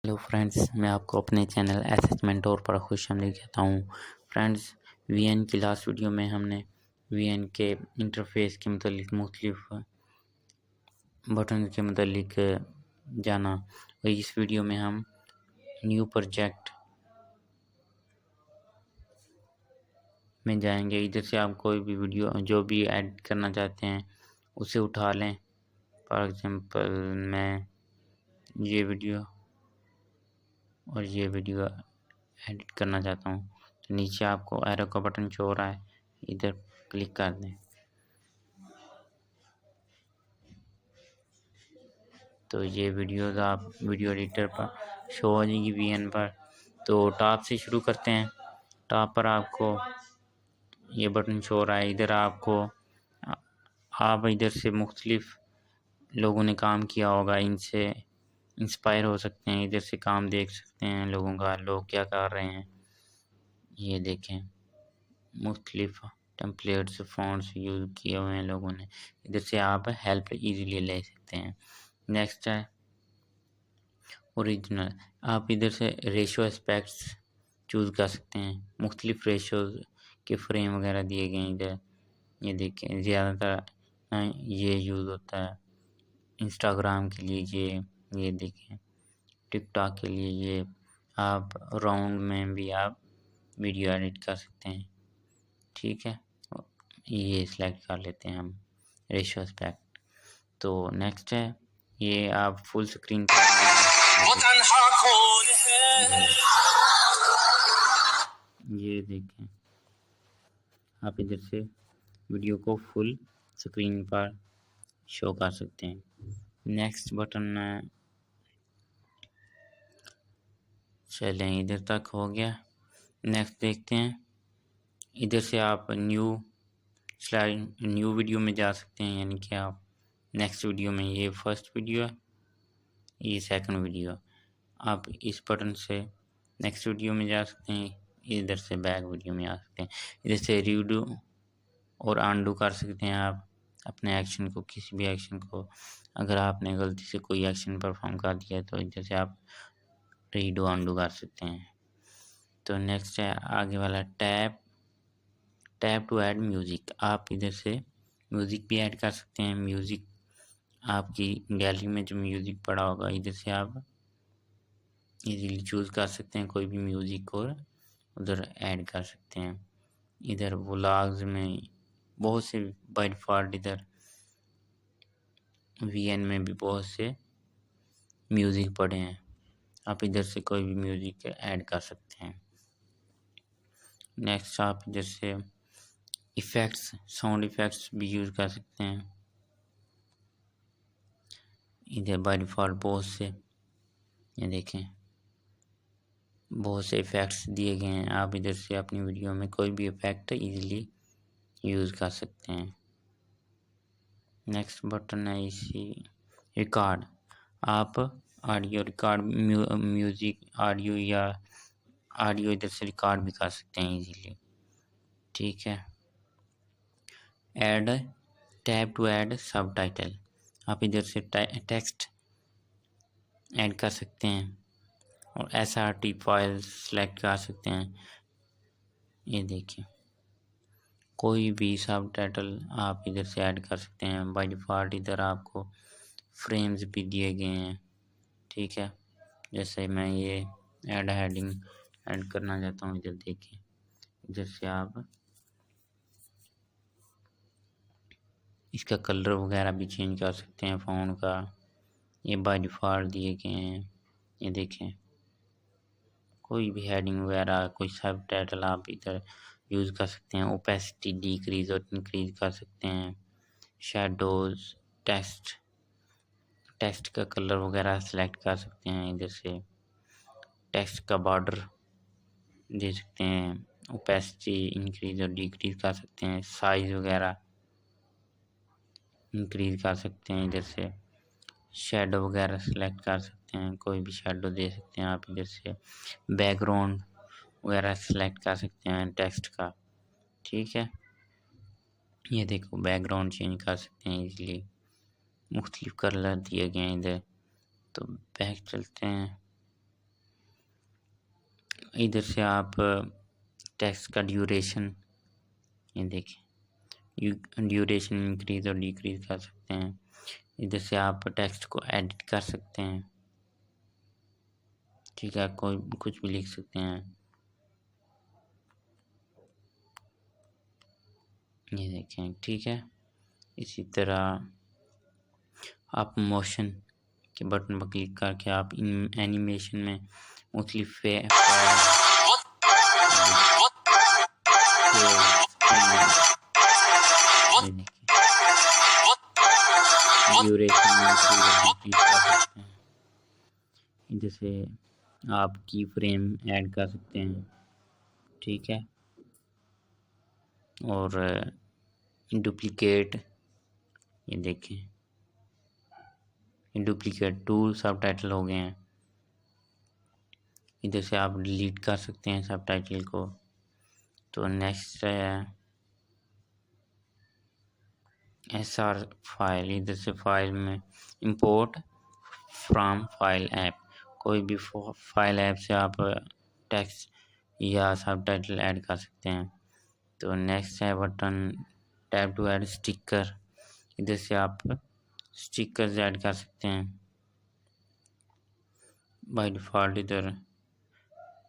Hello friends, मैं आपको अपने चैनल एसएच मेंटोर पर खुशामदीद कहता हूँ। फ्रेंड्स, वीएन की लास्ट वीडियो में हमने वीएन के इंटरफेस के मुतालिक मुख्तलिफ बटन के मुतालिक जाना और इस वीडियो में हम न्यू प्रोजेक्ट में जाएंगे। इधर से आप कोई भी वीडियो जो भी ऐड करना चाहते हैं उसे उठा लें। फॉर एग्जांपल मैं ये वीडियो और ये वीडियो एडिट करना चाहता हूँ, तो नीचे आपको एरो का बटन शो हो रहा है, इधर क्लिक कर दें तो ये वीडियोस आप वीडियो एडिटर पर शो हो जाएगी वीएन पर। तो टॉप से शुरू करते हैं। टॉप पर आपको ये बटन शो हो रहा है, इधर आपको आप इधर से मुख्तलिफ लोगों ने काम किया होगा, इनसे इंस्पायर हो सकते हैं। इधर से काम देख सकते हैं लोगों का, लोग क्या कर रहे हैं। ये देखें, मुख्तलिफ टेम्पलेट्स फ़ॉन्ट्स यूज़ किए हुए हैं लोगों ने। इधर से आप हेल्प इजीली ले सकते हैं। नेक्स्ट है ओरिजिनल। आप इधर से रेशो एस्पेक्ट्स चूज़ कर सकते हैं। मुख्तलिफ रेशोज़ के फ्रेम वगैरह दिए गए हैं इधर। ये देखें, ज़्यादातर ये यूज़ होता है इंस्टाग्राम के लिए। ये देखें, टिकटॉक के लिए ये। आप राउंड में भी आप वीडियो एडिट कर सकते हैं। ठीक है, ये सिलेक्ट कर लेते हैं हम रेशो एस्पेक्ट। तो नेक्स्ट है ये आप फुल स्क्रीन ये देखें, आप इधर से वीडियो को फुल स्क्रीन पर शो कर सकते हैं। नेक्स्ट बटन है, चलें इधर तक हो गया। नेक्स्ट देखते हैं, इधर से आप न्यू वीडियो में जा सकते हैं, यानी कि आप नेक्स्ट वीडियो में, ये फर्स्ट वीडियो है, ये सेकंड वीडियो, आप इस बटन से नेक्स्ट वीडियो में जा सकते हैं। इधर से बैक वीडियो में आ सकते हैं। इधर से रीडू और अनडू कर सकते हैं आप अपने एक्शन को, किसी भी एक्शन को। अगर आपने गलती से कोई एक्शन परफॉर्म कर दिया तो इधर से आप रीडू अनडू कर सकते हैं। तो नेक्स्ट है आगे वाला टैप टू ऐड म्यूज़िक। आप इधर से म्यूज़िक भी ऐड कर सकते हैं। म्यूज़िक आपकी गैलरी में जो म्यूज़िक पड़ा होगा, इधर से आप इजीली चूज़ कर सकते हैं कोई भी म्यूज़िक और उधर ऐड कर सकते हैं। इधर व्लॉग्स में बहुत से बाय डिफ़ॉल्ट इधर वीएन में भी बहुत से म्यूज़िक पड़े हैं, आप इधर से कोई भी म्यूज़िक ऐड कर सकते हैं। नेक्स्ट आप इधर से इफ़ेक्ट्स, साउंड इफ़ेक्ट्स भी यूज़ कर सकते हैं। इधर बाय डिफ़ॉल्ट बहुत से, ये देखें, बहुत से इफ़ेक्ट्स दिए गए हैं। आप इधर से अपनी वीडियो में कोई भी इफ़ेक्ट इजीली यूज़ कर सकते हैं। नेक्स्ट बटन है इसी रिकॉर्ड। आप ऑडियो रिकॉर्ड, म्यूज़िक ऑडियो या ऑडियो इधर से रिकॉर्ड भी कर सकते हैं इजीली। ठीक है, add tab to add subtitle. आप इधर से टेक्स्ट ऐड कर सकते हैं और SRT फाइल सेलेक्ट कर सकते हैं। ये देखिए, कोई भी सबटाइटल आप इधर से ऐड कर सकते हैं। बाय डिफ़ॉल्ट इधर आपको फ्रेम्स भी दिए गए हैं। ठीक है, जैसे मैं ये ऐड हेडिंग ऐड करना चाहता हूँ, इधर देखिए, इधर से आप इसका कलर वगैरह भी चेंज कर सकते हैं फ़ॉन्ट का। ये बाय डिफ़ॉल्ट दिए गए हैं। ये देखें, कोई भी हेडिंग वगैरह, कोई सब टाइटल आप इधर यूज़ कर सकते हैं। ओपेसिटी डिक्रीज़ और इंक्रीज़ कर सकते हैं। शैडोज़, टेक्स्ट का कलर वगैरह सेलेक्ट कर सकते हैं। इधर से टेक्स्ट का बॉर्डर दे सकते हैं। ओपेसिटी इंक्रीज़ और डिक्रीज़ कर सकते हैं। साइज़ वगैरह इंक्रीज़ कर सकते हैं। इधर से शैडो वगैरह सेलेक्ट कर सकते हैं, कोई भी शैडो दे सकते हैं आप। इधर से बैकग्राउंड वगैरह सेलेक्ट कर सकते हैं टेक्स्ट का। ठीक है, ये देखो, बैकग्राउंड चेंज कर सकते हैं इजीली। मुख्तलिफ कलर दिए गए हैं इधर। तो बैक चलते हैं। इधर से आप टेक्स्ट का ड्यूरेशन, ये देखिए ड्यूरेशन इंक्रीज और डिक्रीज कर सकते हैं। इधर से आप टेक्स्ट को एडिट कर सकते हैं, ठीक है, कोई कुछ भी लिख सकते हैं। ये देखें, ठीक है। इसी तरह आप मोशन के बटन पर क्लिक करके आप इन एनिमेशन में मुख्तलिफ इधर से आप की फ्रेम ऐड कर सकते हैं, ठीक है। और डुप्लीकेट, ये देखें डुप्लीकेट टूल सब टाइटल हो गए हैं। इधर से आप डिलीट कर सकते हैं सब टाइटल को। तो नेक्स्ट है SR फाइल। इधर से फाइल में इंपोर्ट फ्रॉम फाइल ऐप, कोई भी फाइल ऐप से आप टेक्स्ट या सब टाइटल ऐड कर सकते हैं। तो नेक्स्ट है button tap to add sticker. इधर से आप स्टिकर्स ऐड कर सकते हैं। बाय डिफ़ॉल्ट इधर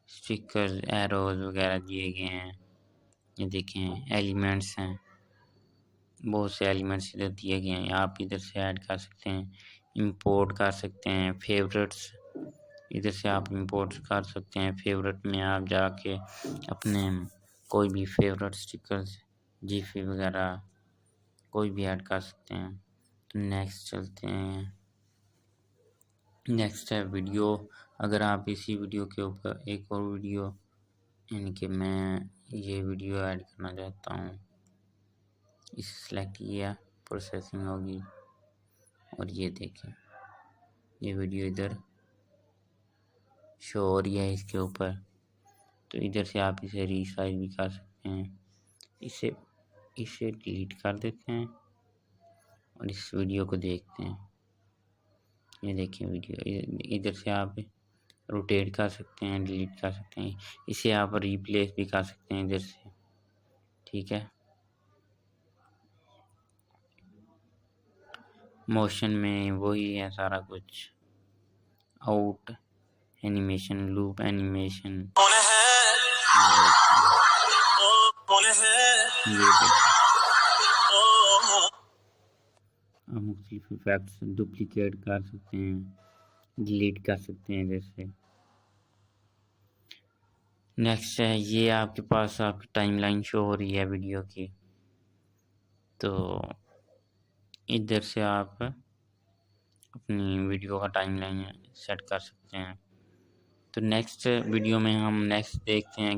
स्टिकर्स एरोज वगैरह दिए गए हैं। ये देखें एलिमेंट्स हैं, बहुत से एलिमेंट्स इधर दिए गए हैं, आप इधर से ऐड कर सकते हैं, इंपोर्ट कर सकते हैं। फेवरेट्स, इधर से आप इंपोर्ट कर सकते हैं। फेवरेट में आप जाके अपने कोई भी फेवरेट स्टिकर्स जीफी वगैरह कोई भी ऐड कर सकते हैं। तो नेक्स्ट चलते हैं। नेक्स्ट है वीडियो। अगर आप इसी वीडियो के ऊपर एक और वीडियो, यानी कि मैं ये वीडियो ऐड करना चाहता हूँ, इसे सेलेक्ट किया, प्रोसेसिंग होगी और ये देखें ये वीडियो इधर शो हो रही है इसके ऊपर। तो इधर से आप इसे रीसाइज भी कर सकते हैं। इसे डिलीट कर देते हैं और इस वीडियो को देखते हैं। ये देखिए वीडियो, इधर से आप रोटेट कर सकते हैं, डिलीट कर सकते हैं, इसे आप रिप्लेस भी कर सकते हैं इधर से, ठीक है। मोशन में वही है सारा कुछ, आउट एनिमेशन, लूप एनिमेशन, आप मुख्तलिफ इफेक्ट्स डुप्लीकेट कर सकते हैं, डिलीट कर सकते हैं इधर से। नेक्स्ट है ये आपके पास आपकी टाइमलाइन शो हो रही है वीडियो की, तो इधर से आप अपनी वीडियो का टाइमलाइन सेट कर सकते हैं। तो नेक्स्ट वीडियो में हम नेक्स्ट देखते हैं